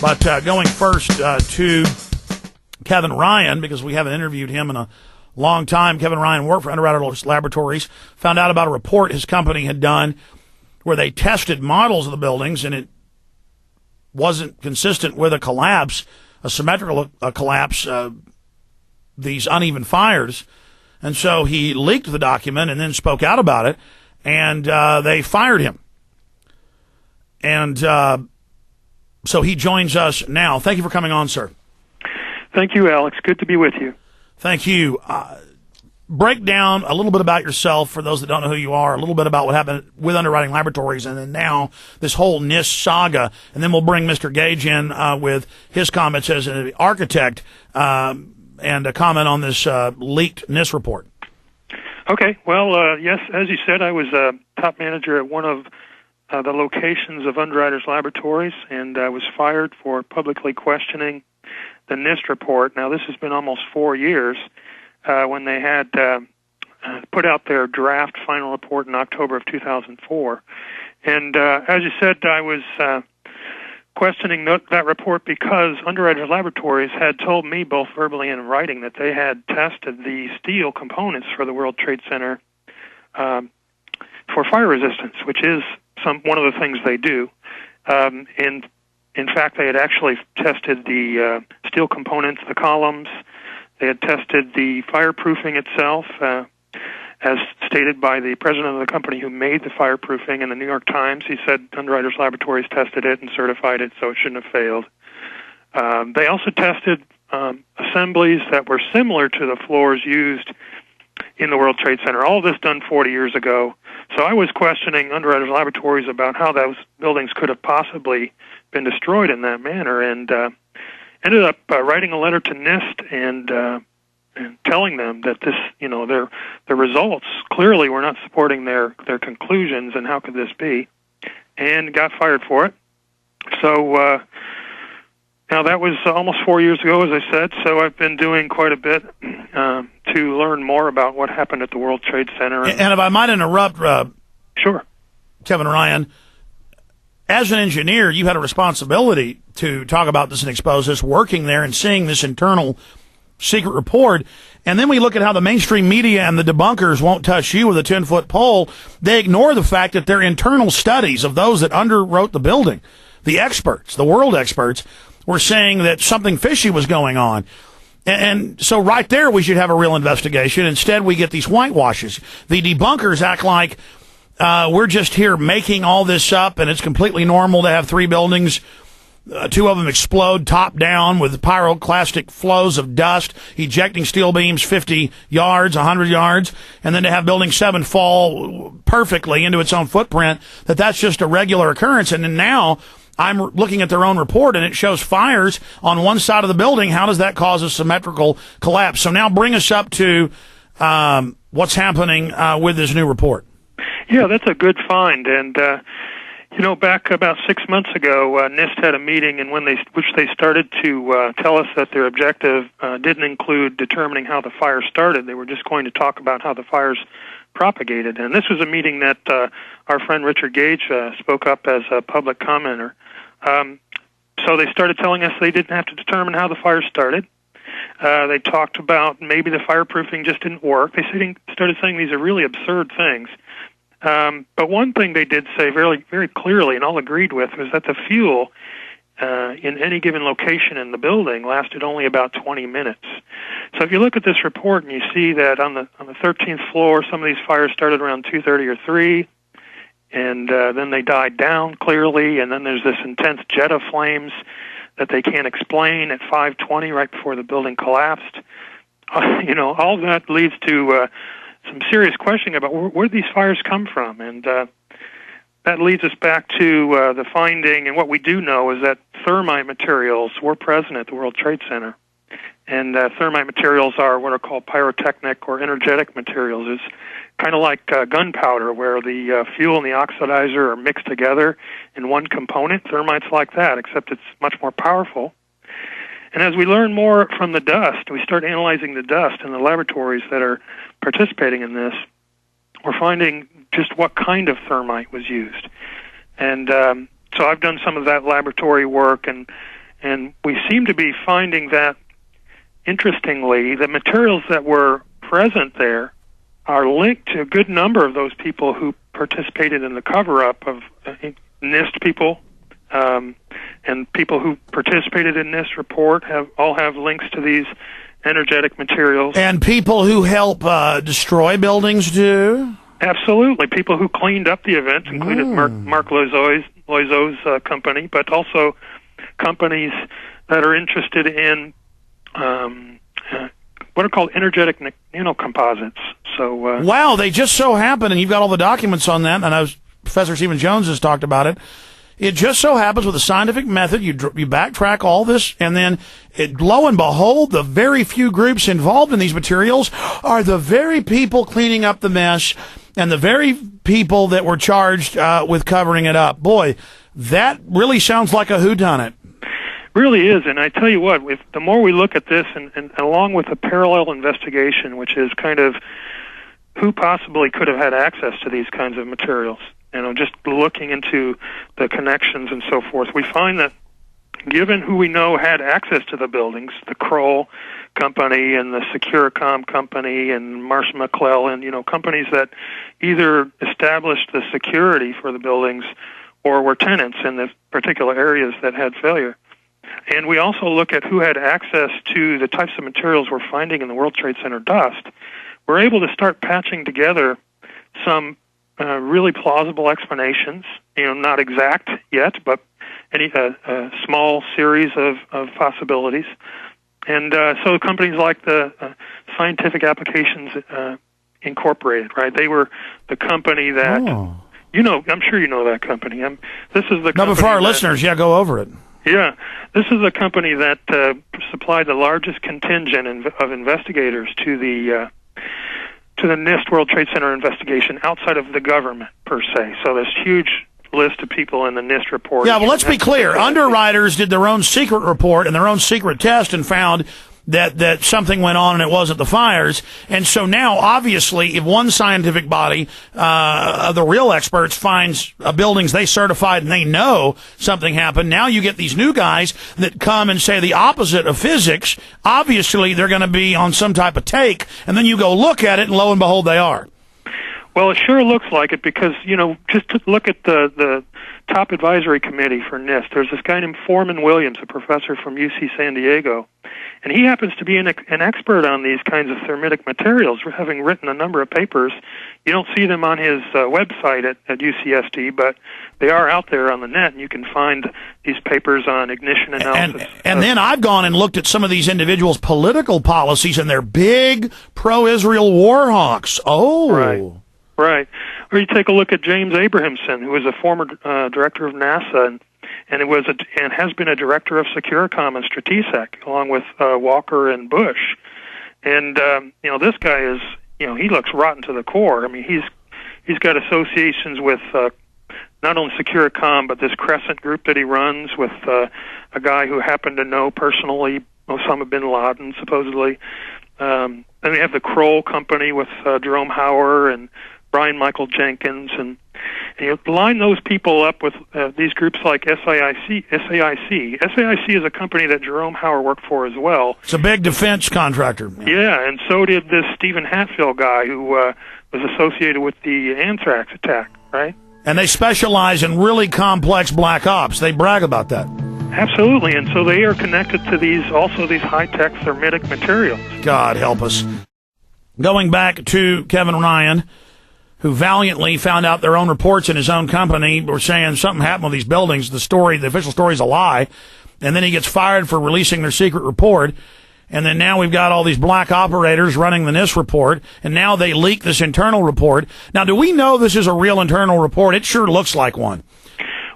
But going first to Kevin Ryan, because we haven't interviewed him in a long time. Kevin Ryan worked for Underwriters Laboratories, found out about a report his company had done where they tested models of the buildings, and it wasn't consistent with a collapse, a symmetrical collapse, these uneven fires. And so he leaked the document and then spoke out about it, and they fired him. And so he joins us now. Thank you for coming on, sir. Thank you, Alex. Good to be with you. Thank you. Break down a little bit about yourself for those that don't know who you are, a little bit about what happened with Underwriting Laboratories, and then now this whole NIST saga. And then we'll bring Mr. Gage in with his comments as an architect and a comment on this leaked NIST report. Okay. Well, yes, as you said, I was a top manager at one of the locations of Underwriters Laboratories, and I was fired for publicly questioning the NIST report. Now, this has been almost 4 years when they had put out their draft final report in October of 2004. And as you said, I was questioning that report because Underwriters Laboratories had told me both verbally and in writing that they had tested the steel components for the World Trade Center for fire resistance, which is one of the things they do. And in fact, they had actually tested the steel components, the columns. They had tested the fireproofing itself, as stated by the president of the company who made the fireproofing in the New York Times. He said Underwriters Laboratories tested it and certified it, so it shouldn't have failed. They also tested assemblies that were similar to the floors used in the World Trade Center. All of this done 40 years ago. So I was questioning Underwriters Laboratories about how those buildings could have possibly been destroyed in that manner, and ended up writing a letter to NIST and telling them that this, their results clearly were not supporting their conclusions, and how could this be? And got fired for it. So now that was almost 4 years ago, as I said. So I've been doing quite a bit to learn more about what happened at the World Trade Center. And if I might interrupt, sure, Kevin Ryan, as an engineer, you had a responsibility to talk about this and expose this, working there and seeing this internal secret report. And then we look at how the mainstream media and the debunkers won't touch you with a 10-foot pole. They ignore the fact that their internal studies of those that underwrote the building, the experts, the world experts, were saying that something fishy was going on. And so right there, we should have a real investigation. Instead, we get these whitewashes. The debunkers act like we're just here making all this up, and it's completely normal to have three buildings, two of them explode top down with pyroclastic flows of dust, ejecting steel beams 50 yards, 100 yards, and then to have Building 7 fall perfectly into its own footprint, that's just a regular occurrence. And then now I'm looking at their own report, and it shows fires on one side of the building. How does that cause a symmetrical collapse? So now bring us up to what's happening with this new report. Yeah, that's a good find. And, back about 6 months ago, NIST had a meeting in which they started to tell us that their objective didn't include determining how the fire started. They were just going to talk about how the fires propagated. And this was a meeting that our friend Richard Gage spoke up as a public commenter. So they started telling us they didn't have to determine how the fire started. They talked about maybe the fireproofing just didn't work. They started saying these are really absurd things. But one thing they did say very, very clearly, and all agreed with, was that the fuel in any given location in the building lasted only about 20 minutes. So if you look at this report and you see that on the 13th floor, some of these fires started around 2:30 or 3, and then they died down clearly, and then there's this intense jet of flames that they can't explain at 5:20 right before the building collapsed. All that leads to some serious questioning about where these fires come from, and that leads us back to the finding, and what we do know is that thermite materials were present at the World Trade Center, and thermite materials are what are called pyrotechnic or energetic materials. It's kind of like gunpowder, where the fuel and the oxidizer are mixed together in one component. Thermite's like that, except it's much more powerful. And as we learn more from the dust, we start analyzing the dust in the laboratories that are participating in this, we're finding just what kind of thermite was used. And so I've done some of that laboratory work, and And we seem to be finding that, interestingly, the materials that were present there are linked to a good number of those people who participated in the cover-up of NIST people, and people who participated in NIST report all have links to these energetic materials. And people who help destroy buildings do? Absolutely. People who cleaned up the event included Mark Loiseau's company, but also companies that are interested in what are called energetic nanocomposites. So, wow, they just so happen, and you've got all the documents on that, and I was, Professor Stephen Jones has talked about it. It just so happens with a scientific method, you backtrack all this, and then, lo and behold, the very few groups involved in these materials are the very people cleaning up the mess and the very people that were charged with covering it up. Boy, that really sounds like a whodunit. Really is, and I tell you what, the more we look at this, and along with a parallel investigation, which is kind of who possibly could have had access to these kinds of materials, just looking into the connections and so forth, we find that given who we know had access to the buildings, the Kroll company and the Securicom company and Marsh McClellan, companies that either established the security for the buildings or were tenants in the particular areas that had failure. And we also look at who had access to the types of materials we're finding in the World Trade Center dust. We're able to start patching together some really plausible explanations, not exact yet, but a small series of possibilities. And so companies like the Scientific Applications Incorporated, right? They were the company that, I'm sure you know that company. This is the company. No, but for our listeners, go over it. Yeah, this is a company that supplied the largest contingent of investigators to the NIST World Trade Center investigation outside of the government, per se. So there's huge list of people in the NIST report. Yeah, well, let's be clear. Underwriters did their own secret report and their own secret test and found that something went on and it wasn't the fires. And so now, obviously, if one scientific body, the real experts, finds buildings they certified and they know something happened, now you get these new guys that come and say the opposite of physics. Obviously, they're going to be on some type of take, and then you go look at it, and lo and behold, they are. Well, it sure looks like it because, just to look at the top advisory committee for NIST, there's this guy named Foreman Williams, a professor from UC San Diego, and he happens to be an expert on these kinds of thermitic materials, having written a number of papers. You don't see them on his website at UCSD, but they are out there on the net, and you can find these papers on ignition analysis. And then I've gone and looked at some of these individuals' political policies, and they're big pro-Israel war hawks. Oh. Right. Or you take a look at James Abrahamson, who was a former director of NASA and has been a director of Securicom and Stratesec, along with Walker and Bush. And this guy is, he looks rotten to the core. I mean, he's got associations with not only Securicom but this Crescent group that he runs with a guy who happened to know personally Osama bin Laden, supposedly. Then we have the Kroll company with Jerome Hauer and Brian Michael Jenkins, and you line those people up with these groups like SAIC. SAIC is a company that Jerome Hauer worked for as well. It's a big defense contractor. Yeah, and so did this Stephen Hatfield guy who was associated with the anthrax attack, right? And they specialize in really complex black ops. They brag about that. Absolutely, and so they are connected to these high-tech thermitic materials. God help us. Going back to Kevin Ryan, who valiantly found out their own reports in his own company were saying something happened with these buildings. The official story is a lie. And then he gets fired for releasing their secret report. And then now we've got all these black operators running the NIST report. And now they leak this internal report. Now, do we know this is a real internal report? It sure looks like one.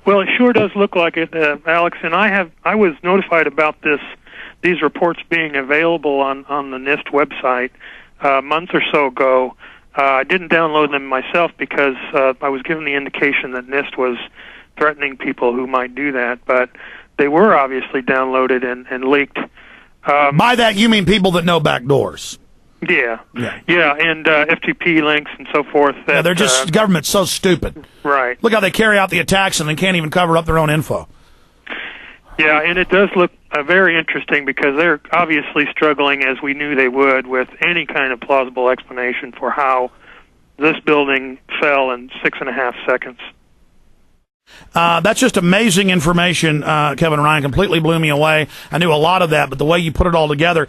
Well, it sure does look like it, Alex. And I was notified about these reports being available on the NIST website a month or so ago. I didn't download them myself because I was given the indication that NIST was threatening people who might do that, but they were obviously downloaded and leaked. By that, you mean people that know back doors? Yeah, and FTP links and so forth. They're just, government's so stupid. Right. Look how they carry out the attacks and they can't even cover up their own info. Yeah, and it does look very interesting because they're obviously struggling, as we knew they would, with any kind of plausible explanation for how this building fell in 6.5 seconds. That's just amazing information, Kevin Ryan. Completely blew me away. I knew a lot of that, but the way you put it all together.